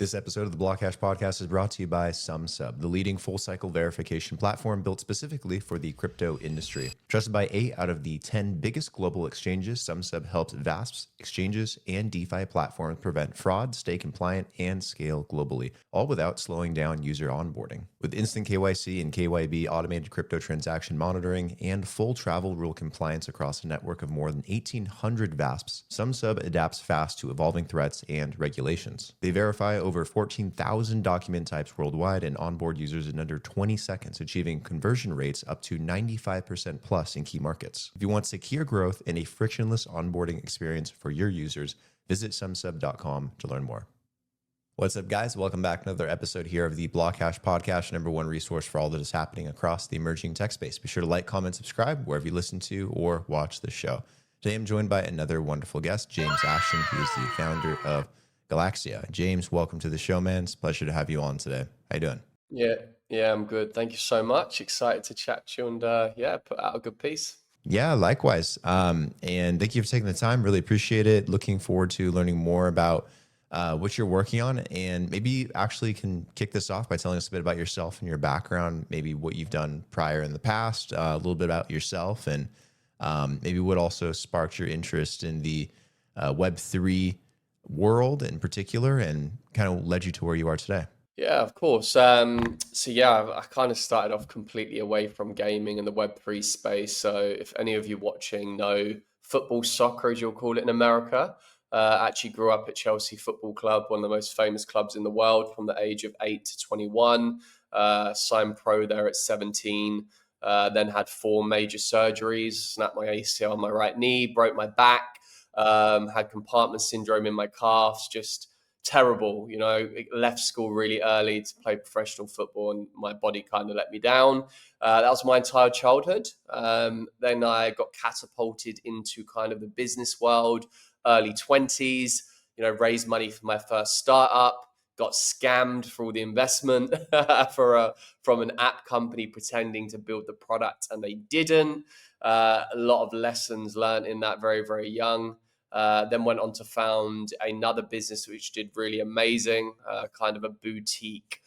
This episode of the BlockHash Podcast is brought to you by Sumsub, the leading full-cycle verification platform built specifically for the crypto industry. Trusted by 8 out of the 10 biggest global exchanges, Sumsub helps VASPs, exchanges, and DeFi platforms prevent fraud, stay compliant, and scale globally, all without slowing down user onboarding. With instant KYC and KYB, automated crypto transaction monitoring, and full travel rule compliance across a network of more than 1,800 VASPs, Sumsub adapts fast to evolving threats and regulations. They verify over 14,000 document types worldwide and onboard users in under 20 seconds, achieving conversion rates up to 95% plus in key markets. If you want secure growth and a frictionless onboarding experience for your users, visit sumsub.com to learn more. What's up, guys? Welcome back to another episode here of the BlockHash Podcast, number one resource for all that is happening across the emerging tech space. Be sure to like, comment, subscribe wherever you listen to or watch the show. Today, I'm joined by another wonderful guest, James Ashton, who is the founder of Gallaxia. James, welcome to the show, man. It's a pleasure to have you on today. How you doing? Yeah, I'm good. Thank you so much. Excited to chat to you and put out a good piece. Yeah, likewise. And thank you for taking the time. Really appreciate it. Looking forward to learning more about what you're working on, and maybe actually can kick this off by telling us a bit about yourself and your background, maybe what you've done prior in the past, a little bit about yourself, and maybe what also sparked your interest in the Web3 world in particular and kind of led you to where you are today. Yeah, of course. I kind of started off completely away from gaming and the Web3 space. So if any of you watching know football, soccer, as you'll call it in America, actually grew up at Chelsea Football Club, one of the most famous clubs in the world, from the age of 8 to 21, signed pro there at 17, then had 4 major surgeries, snapped my ACL on my right knee, broke my back, had compartment syndrome in my calves, just terrible. Left school really early to play professional football and my body kind of let me down. That was my entire childhood. Then I got catapulted into kind of the business world, early 20s, raised money for my first startup, got scammed for all the investment from an app company pretending to build the product and they didn't. A lot of lessons learned in that very, very young. Then went on to found another business which did really amazing, kind of a boutique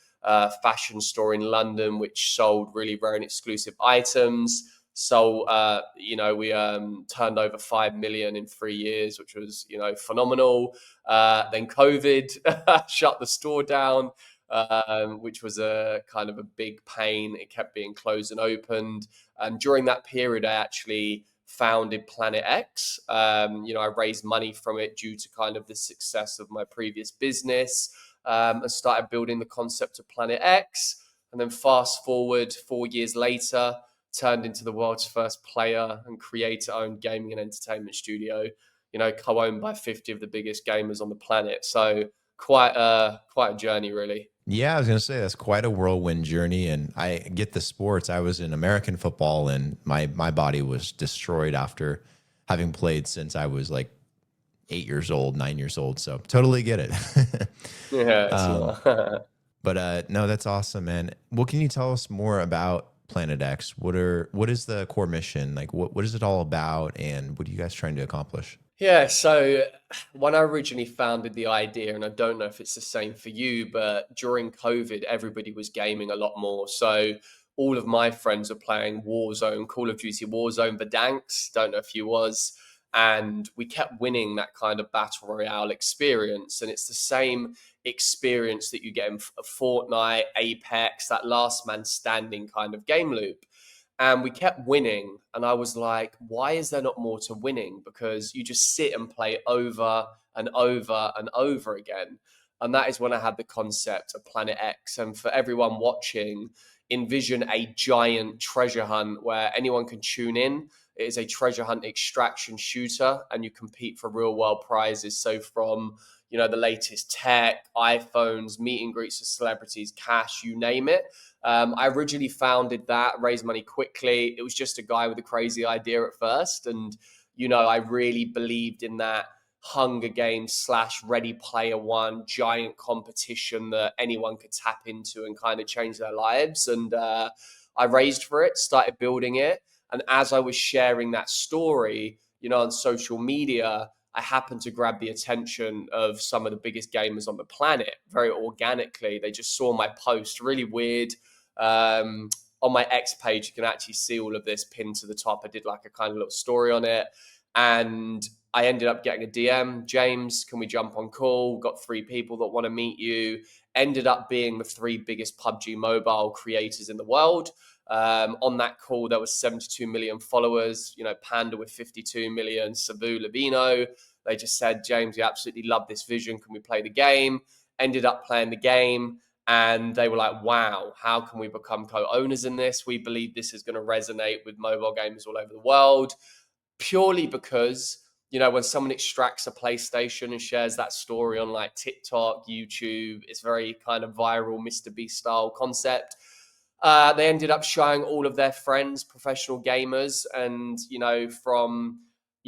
fashion store in London, which sold really rare and exclusive items. So, we turned over 5 million in 3 years, which was, phenomenal. Then COVID shut the store down, which was a kind of a big pain. It kept being closed and opened. And during that period, I actually founded PlanetX. I raised money from it due to kind of the success of my previous business, and started building the concept of PlanetX. And then fast forward 4 years later, turned into the world's first player and creator-owned gaming and entertainment studio, co-owned by 50 of the biggest gamers on the planet. So quite a journey, really. Yeah, I was going to say that's quite a whirlwind journey, and I get the sports. I was in American football, and my body was destroyed after having played since I was like 8 years old, 9 years old. So totally get it. Yeah. But no, that's awesome, man. What can you tell us more about PlanetX? What is the core mission? Like, what is it all about, and what are you guys trying to accomplish? Yeah, so when I originally founded the idea, and I don't know if it's the same for you, but during COVID, everybody was gaming a lot more. So all of my friends were playing Warzone, Call of Duty Warzone, Verdansk, don't know if you was, and we kept winning that kind of battle royale experience. And it's the same experience that you get in Fortnite, Apex, that last man standing kind of game loop. And we kept winning. And I was like, why is there not more to winning? Because you just sit and play over and over and over again. And that is when I had the concept of PlanetX. And for everyone watching, envision a giant treasure hunt where anyone can tune in. It is a treasure hunt extraction shooter, and you compete for real world prizes. So from, the latest tech, iPhones, meet and greets with celebrities, cash, you name it. I originally founded that, raised money quickly. It was just a guy with a crazy idea at first. And, I really believed in that Hunger Games / Ready Player One giant competition that anyone could tap into and kind of change their lives. And I raised for it, started building it. And as I was sharing that story, on social media, I happened to grab the attention of some of the biggest gamers on the planet very organically. They just saw my post, really weird. On my X page, you can actually see all of this pinned to the top. I did like a kind of little story on it. And I ended up getting a DM, James, can we jump on call? Got 3 people that want to meet you. Ended up being the 3 biggest PUBG mobile creators in the world. On that call, there was 72 million followers, Panda with 52 million, Sabu Lavino. They just said, James, we absolutely love this vision. Can we play the game? Ended up playing the game. And they were like, wow, how can we become co-owners in this? We believe this is going to resonate with mobile gamers all over the world, purely because, when someone extracts a PlayStation and shares that story on like TikTok, YouTube, it's very kind of viral, Mr. Beast style concept. They ended up showing all of their friends, professional gamers, and from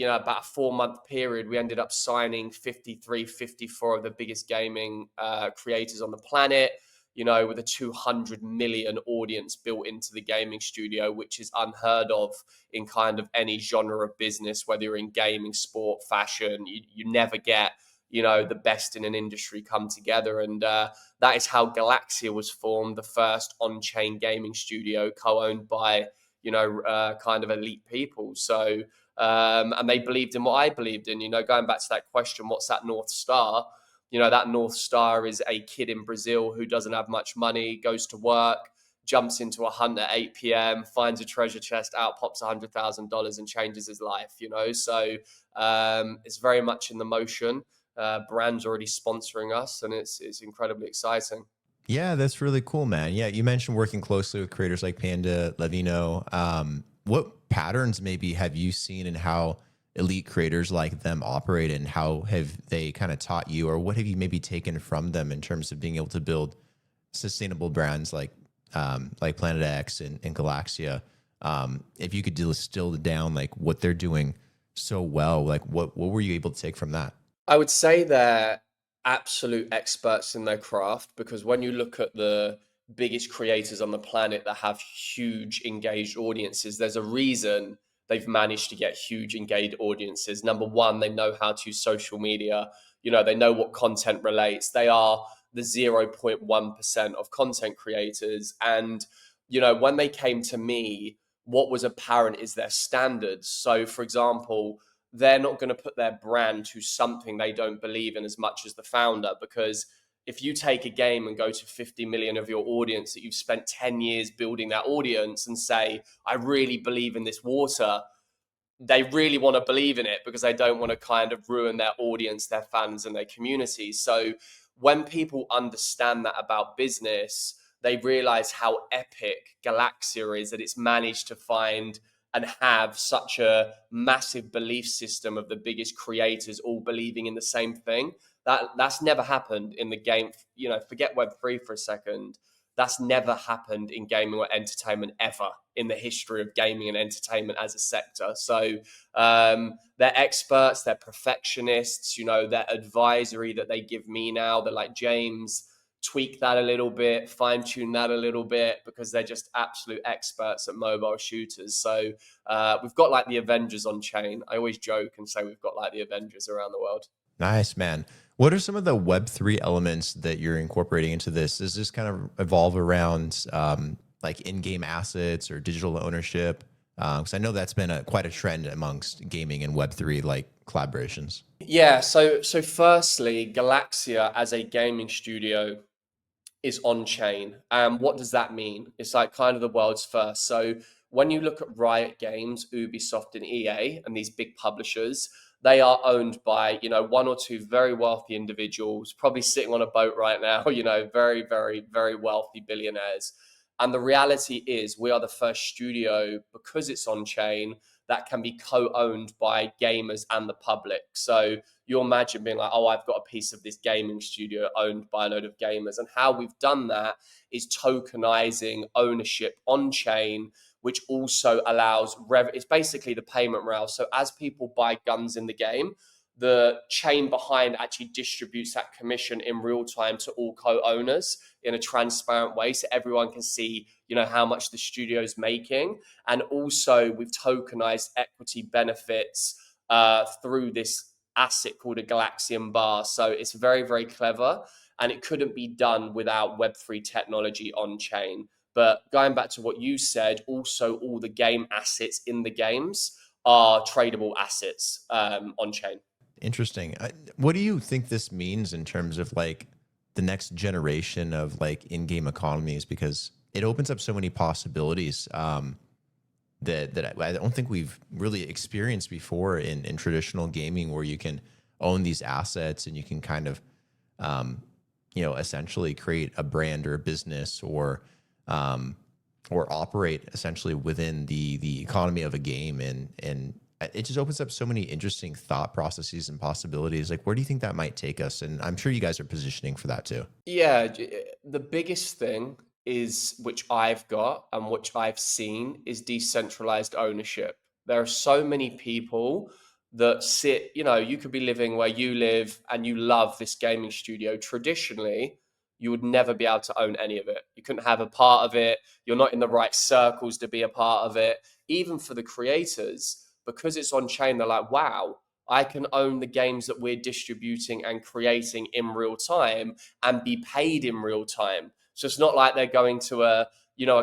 about a 4-month period, we ended up signing 53, 54 of the biggest gaming creators on the planet. With a 200 million audience built into the gaming studio, which is unheard of in kind of any genre of business, whether you're in gaming, sport, fashion. You never get the best in an industry come together, and that is how Gallaxia was formed, the first on-chain gaming studio co-owned by kind of elite people. So and they believed in what I believed in. Going back to that question, what's that North Star? That North Star is a kid in Brazil who doesn't have much money, goes to work, jumps into a hunt at 8 p.m., finds a treasure chest, out pops $100,000 and changes his life. So it's very much in the motion. Brands already sponsoring us, and it's incredibly exciting. Yeah, that's really cool, man. Yeah, you mentioned working closely with creators like Panda, Levino. What patterns maybe have you seen in how elite creators like them operate, and how have they kind of taught you, or what have you maybe taken from them in terms of being able to build sustainable brands like PlanetX and Gallaxia? If you could distill down like what they're doing so well, like what were you able to take from that? I would say they're absolute experts in their craft, because when you look at the biggest creators on the planet that have huge engaged audiences, there's a reason they've managed to get huge engaged audiences. Number one, they know how to use social media. They know what content relates. They are the 0.1% of content creators. And, when they came to me, what was apparent is their standards. So, for example, they're not going to put their brand to something they don't believe in as much as the founder, because if you take a game and go to 50 million of your audience that you've spent 10 years building that audience and say, I really believe in this water, they really want to believe in it because they don't want to kind of ruin their audience, their fans, and their community. So when people understand that about business, they realize how epic Gallaxia is, that it's managed to find and have such a massive belief system of the biggest creators all believing in the same thing. That's never happened in the game. Forget Web3 for a second. That's never happened in gaming or entertainment ever in the history of gaming and entertainment as a sector. So they're experts, they're perfectionists, their advisory that they give me now, they're like, James, tweak that a little bit, fine tune that a little bit, because they're just absolute experts at mobile shooters. So we've got like the Avengers on chain. I always joke and say we've got like the Avengers around the world. Nice, man. What are some of the Web3 elements that you're incorporating into this? Does this kind of evolve around like in-game assets or digital ownership? Because I know that's been quite a trend amongst gaming and Web3 like collaborations. Yeah. So firstly, Gallaxia as a gaming studio is on chain. And what does that mean? It's like kind of the world's first. So when you look at Riot Games, Ubisoft, and EA, and these big publishers, they are owned by, 1 or 2 very wealthy individuals, probably sitting on a boat right now, very, very, very wealthy billionaires. And the reality is we are the first studio, because it's on chain, that can be co-owned by gamers and the public. So you imagine being like, oh, I've got a piece of this gaming studio owned by a load of gamers. And how we've done that is tokenizing ownership on chain, which also allows it's basically the payment rail. So as people buy guns in the game, the chain behind actually distributes that commission in real time to all co-owners in a transparent way, so everyone can see, how much the studio is making. And also we've tokenized equity benefits through this asset called a Gallaxian bar. So it's very, very clever, and it couldn't be done without Web3 technology on chain. But going back to what you said, also all the game assets in the games are tradable assets on chain. Interesting. What do you think this means in terms of like the next generation of like in-game economies? Because it opens up so many possibilities that I don't think we've really experienced before in traditional gaming, where you can own these assets and you can kind of, essentially create a brand or a business, or operate essentially within the economy of a game. And it just opens up so many interesting thought processes and possibilities. Like, where do you think that might take us? And I'm sure you guys are positioning for that too. Yeah, the biggest thing is, which I've got and which I've seen, is decentralized ownership. There are so many people that sit, you could be living where you live and you love this gaming studio. Traditionally, you would never be able to own any of it. You couldn't have a part of it. You're not in the right circles to be a part of it. Even for the creators, because it's on chain, they're like, wow, I can own the games that we're distributing and creating in real time and be paid in real time. So it's not like they're going to a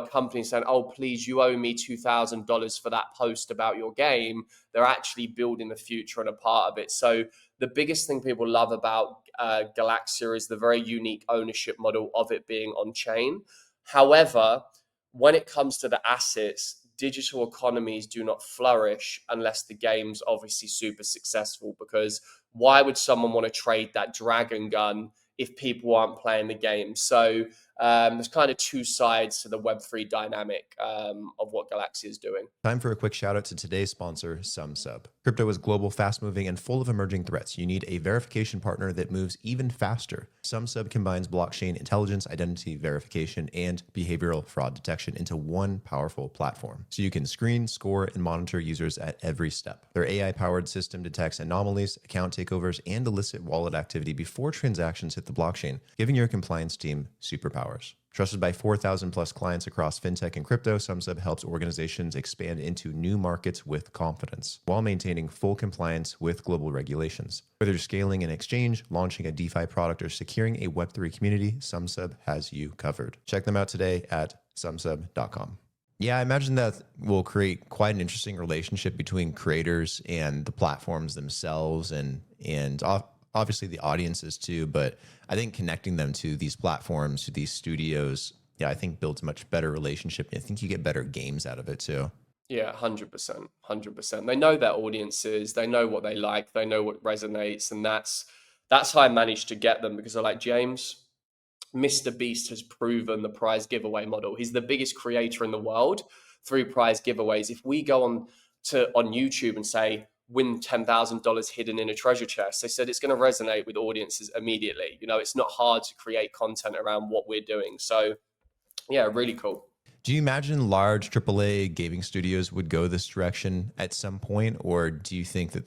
company saying, oh, please, you owe me $2,000 for that post about your game. They're actually building the future and a part of it. So the biggest thing people love about Gallaxia is the very unique ownership model of it being on chain. However, when it comes to the assets, digital economies do not flourish unless the game's obviously super successful, because why would someone want to trade that dragon gun if people aren't playing the game? So there's kind of two sides to the Web3 dynamic of what Gallaxia is doing. Time for a quick shout out to today's sponsor, Sumsub. Crypto is global, fast moving, and full of emerging threats. You need a verification partner that moves even faster. Sumsub combines blockchain intelligence, identity verification, and behavioral fraud detection into one powerful platform. So you can screen, score, and monitor users at every step. Their AI-powered system detects anomalies, account takeovers, and illicit wallet activity before transactions hit the blockchain, giving your compliance team superpowers. Trusted by 4,000 plus clients across fintech and crypto, Sumsub helps organizations expand into new markets with confidence while maintaining full compliance with global regulations. Whether scaling an exchange, launching a DeFi product, or securing a Web3 community, Sumsub has you covered. Check them out today at sumsub.com. Yeah, I imagine that will create quite an interesting relationship between creators and the platforms themselves, and obviously the audiences too. But I think connecting them to these platforms, to these studios, I think builds a much better relationship. I think you get better games out of it too. Yeah, 100%, 100%. They know their audiences, they know what they like, they know what resonates, and that's how I managed to get them, because they're like, James, Mr. Beast has proven the prize giveaway model. He's the biggest creator in the world through prize giveaways. If we go on YouTube and say, win $10,000 hidden in a treasure chest, they said it's going to resonate with audiences immediately. It's not hard to create content around what we're doing. So yeah, really cool. Do you imagine large AAA gaming studios would go this direction at some point? Or do you think that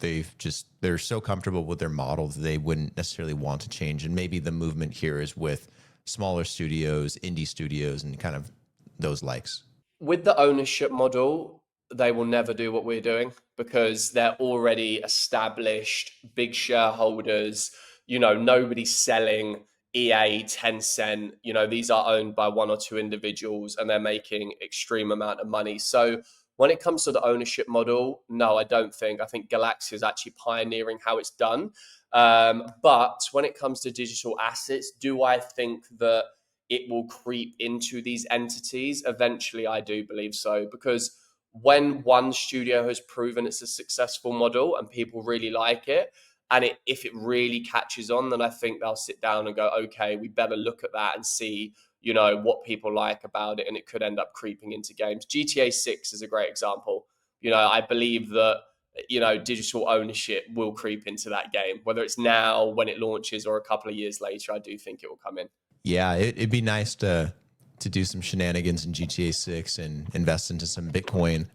they're so comfortable with their model that they wouldn't necessarily want to change? And maybe the movement here is with smaller studios, indie studios, and kind of those likes. With the ownership model, they will never do what we're doing, because they're already established big shareholders. Nobody's selling EA, Tencent. These are owned by one or two individuals, and they're making extreme amount of money. So when it comes to the ownership model, no, I don't think. I think Gallaxia is actually pioneering how it's done. But when it comes to digital assets, do I think that it will creep into these entities? Eventually, I do believe so, because when one studio has proven it's a successful model and people really like it, and if it really catches on, then I think they'll sit down and go, okay, we better look at that and see, what people like about it, and it could end up creeping into games. GTA 6 is a great example. I believe that, digital ownership will creep into that game, whether it's now when it launches or a couple of years later. I do think it will come in. Yeah, it'd be nice to do some shenanigans in GTA 6 and invest into some Bitcoin.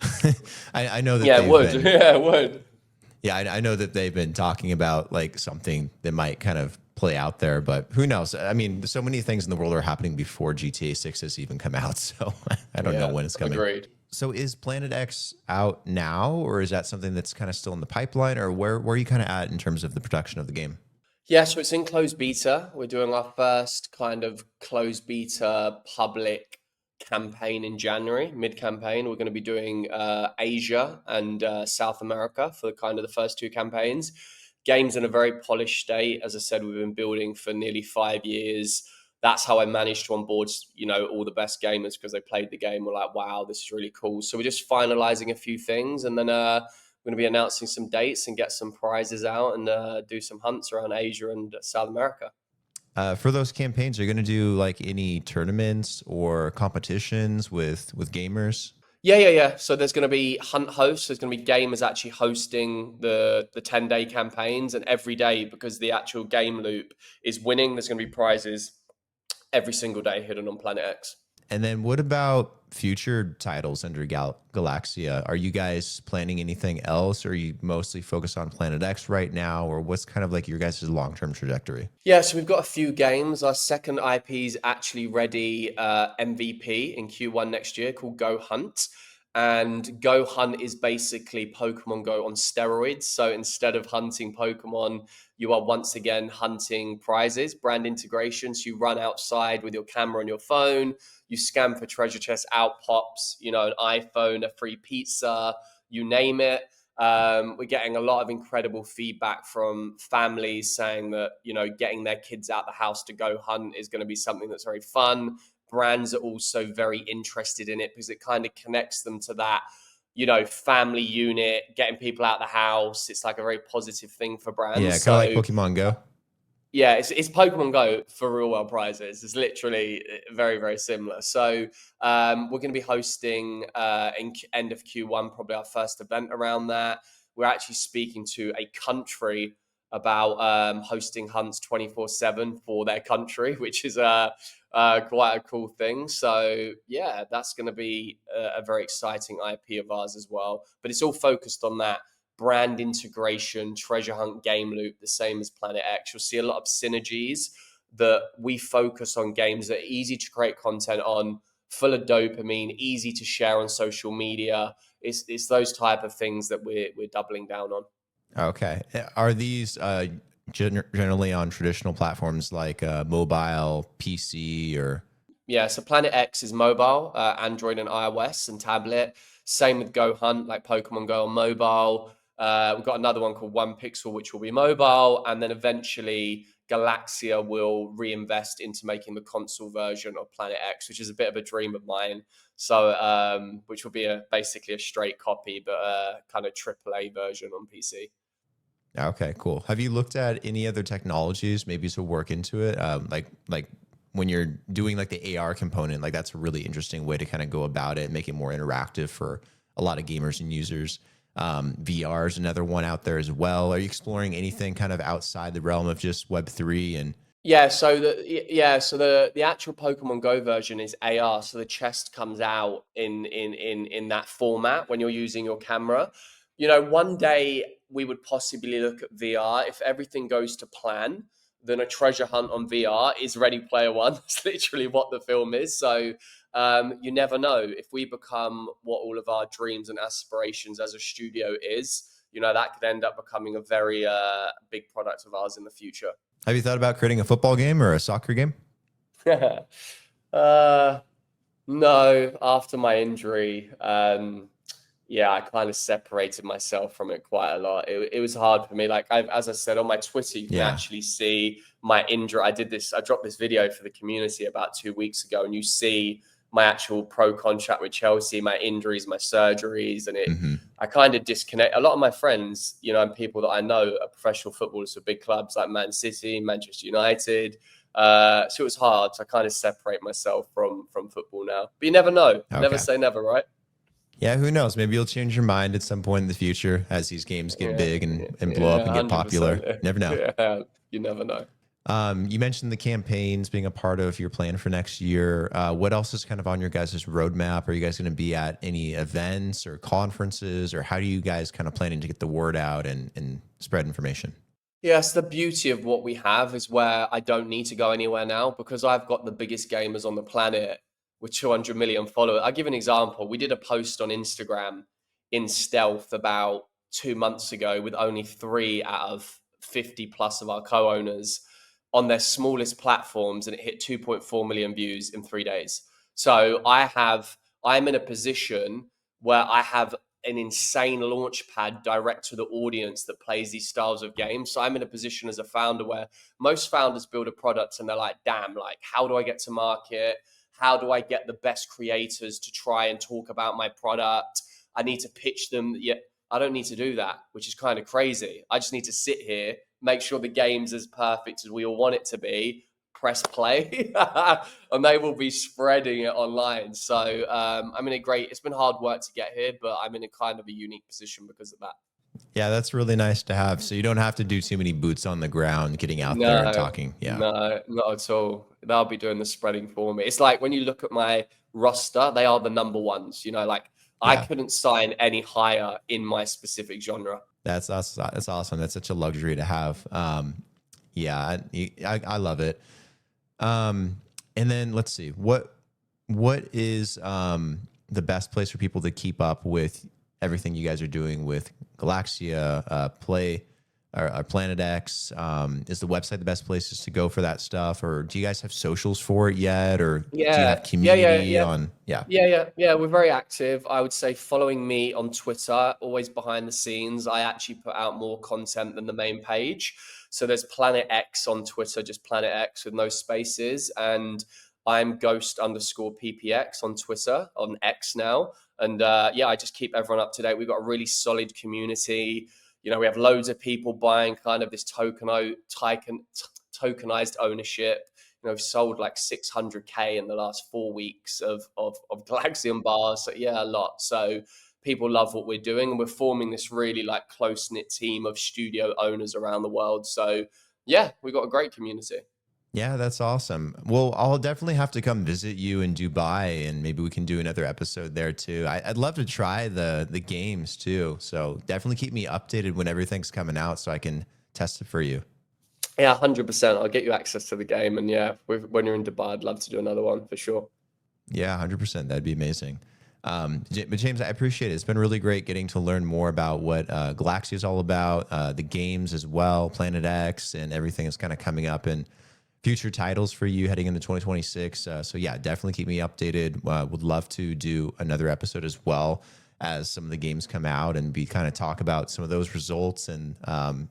I know that. Yeah, it would. Yeah, it would. Yeah, I know that they've been talking about like something that might kind of play out there, but who knows? I mean, so many things in the world are happening before GTA 6 has even come out, so I don't know when it's coming. Agreed. So is PlanetX out now, or is that something that's kind of still in the pipeline, or where are you kind of at in terms of the production of the game? Yeah, so it's in closed beta. We're doing our first kind of closed beta public campaign in January, mid campaign. We're going to be doing Asia and South America for kind of the first two campaigns. Game's in a very polished state. As I said, we've been building for nearly 5 years. That's how I managed to onboard, all the best gamers because they played the game. We're like, wow, this is really cool. So we're just finalizing a few things, and then we're going to be announcing some dates and get some prizes out and do some hunts around Asia and South America. For those campaigns, are you going to do like any tournaments or competitions with gamers? Yeah. So there's going to be hunt hosts. There's going to be gamers actually hosting the 10-day campaigns, and every day, because the actual game loop is winning, there's going to be prizes every single day hidden on PlanetX. And then what about future titles under Gallaxia? Are you guys planning anything else? Or are you mostly focused on PlanetX right now? Or what's kind of like your guys' long-term trajectory? Yeah, so we've got a few games. Our second IP is actually ready, MVP in Q1 next year, called Go Hunt. And Go Hunt is basically Pokemon Go on steroids. So instead of hunting Pokemon, you are once again hunting prizes, brand integration. So you run outside with your camera on your phone, you scan for treasure chests, out pops, an iPhone, a free pizza, you name it. We're getting a lot of incredible feedback from families saying that, getting their kids out the house to go hunt is going to be something that's very fun. Brands are also very interested in it because it kind of connects them to that, family unit, getting people out the house. It's like a very positive thing for brands. Yeah, kind of like Pokemon Go. Yeah, it's Pokemon Go for real world prizes. It's literally very, very similar. So we're going to be hosting in end of Q1, probably our first event around that. We're actually speaking to a country about hosting hunts 24/7 for their country, which is quite a cool thing. So yeah, that's going to be a very exciting IP of ours as well. But it's all focused on that brand integration, treasure hunt game loop, the same as PlanetX. You'll see a lot of synergies that we focus on games that are easy to create content on, full of dopamine, easy to share on social media. It's those type of things that we're doubling down on. Okay. Are these generally on traditional platforms like mobile, PC, or? Yeah, so PlanetX is mobile, Android and iOS and tablet. Same with Go Hunt, like Pokemon Go on mobile. We've got another one called One Pixel, which will be mobile. And then eventually Gallaxia will reinvest into making the console version of PlanetX, which is a bit of a dream of mine. So, which will be basically a straight copy, but a kind of AAA version on PC. Okay, cool. Have you looked at any other technologies maybe to work into it? Like when you're doing like the AR component, like that's a really interesting way to kind of go about it, make it more interactive for a lot of gamers and users. VR is another one out there as well. Are you exploring anything kind of outside the realm of just Web3 and? So the actual Pokemon Go version is AR. So the chest comes out in that format when you're using your camera. One day we would possibly look at VR if everything goes to plan. Then a treasure hunt on VR is Ready Player One. It's literally what the film is. So you never know if we become what all of our dreams and aspirations as a studio is. That could end up becoming a very big product of ours in the future. Have you thought about creating a football game or a soccer game? No, after my injury, I kind of separated myself from it quite a lot. It was hard for me. Like as I said on my Twitter, you can actually see my injury. I dropped this video for the community about 2 weeks ago, and you see my actual pro contract with Chelsea, my injuries, my surgeries, and I kind of disconnect. A lot of my friends, and people that I know are professional footballers for big clubs like Man City, Manchester United. So it was hard to kind of separate myself from football now. But you never know. Okay. Never say never, right? Yeah, who knows? Maybe you'll change your mind at some point in the future as these games get big and blow up and get popular. Never know. Yeah, you never know. You mentioned the campaigns being a part of your plan for next year. What else is kind of on your guys' roadmap? Are you guys going to be at any events or conferences, or how do you guys kind of planning to get the word out and spread information? Yes, the beauty of what we have is where I don't need to go anywhere now because I've got the biggest gamers on the planet with 200 million followers. I'll give an example. We did a post on Instagram in stealth about 2 months ago with only 3 out of 50 plus of our co-owners on their smallest platforms, and it hit 2.4 million views in 3 days. So I'm in a position where I have an insane launch pad direct to the audience that plays these styles of games. So I'm in a position as a founder where most founders build a product and they're like, damn, like, how do I get to market? How do I get the best creators to try and talk about my product? I need to pitch them. Yeah, I don't need to do that, which is kind of crazy. I just need to sit here, make sure the game's as perfect as we all want it to be, press play, and they will be spreading it online. So I'm in a great, it's been hard work to get here, but I'm in a kind of a unique position because of that. Yeah, that's really nice to have. So you don't have to do too many boots on the ground getting out there and talking. Yeah. No, not at all. They'll be doing the spreading for me. It's like when you look at my roster, they are the number ones, you know, like I couldn't sign any higher in my specific genre. That's awesome. That's such a luxury to have. Yeah, I love it. And then let's see, what is the best place for people to keep up with everything you guys are doing with Gallaxia, PlanetX? Is the website the best places to go for that stuff, or do you guys have socials for it yet, or do you have community on? Yeah. We're very active. I would say following me on Twitter, always behind the scenes. I actually put out more content than the main page. So there's PlanetX on Twitter, just PlanetX with no spaces. And I'm ghost_PPX on Twitter, on X now. And I just keep everyone up to date. We've got a really solid community. You know, we have loads of people buying kind of this tokenized ownership. You know, we've sold like 600K in the last 4 weeks of Gallaxian bars. So yeah, a lot. So people love what we're doing, and we're forming this really like close-knit team of studio owners around the world. So yeah, we've got a great community. Yeah, that's awesome. Well, I'll definitely have to come visit you in Dubai, and maybe we can do another episode there too. I'd love to try the games too. So definitely keep me updated when everything's coming out so I can test it for you. Yeah, 100%. I'll get you access to the game. And yeah, when you're in Dubai, I'd love to do another one for sure. Yeah, 100%. That'd be amazing. But James, I appreciate it. It's been really great getting to learn more about what Gallaxia is all about, the games as well, PlanetX, and everything that's kind of coming up in future titles for you heading into 2026. So yeah, definitely keep me updated. Would love to do another episode as well as some of the games come out, and be kind of talk about some of those results and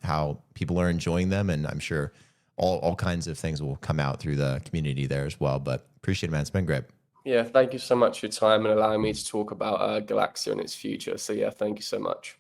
how people are enjoying them. And I'm sure all kinds of things will come out through the community there as well. But appreciate it, man. It's been great. Yeah, thank you so much for your time and allowing me to talk about Gallaxia and its future. So yeah, thank you so much.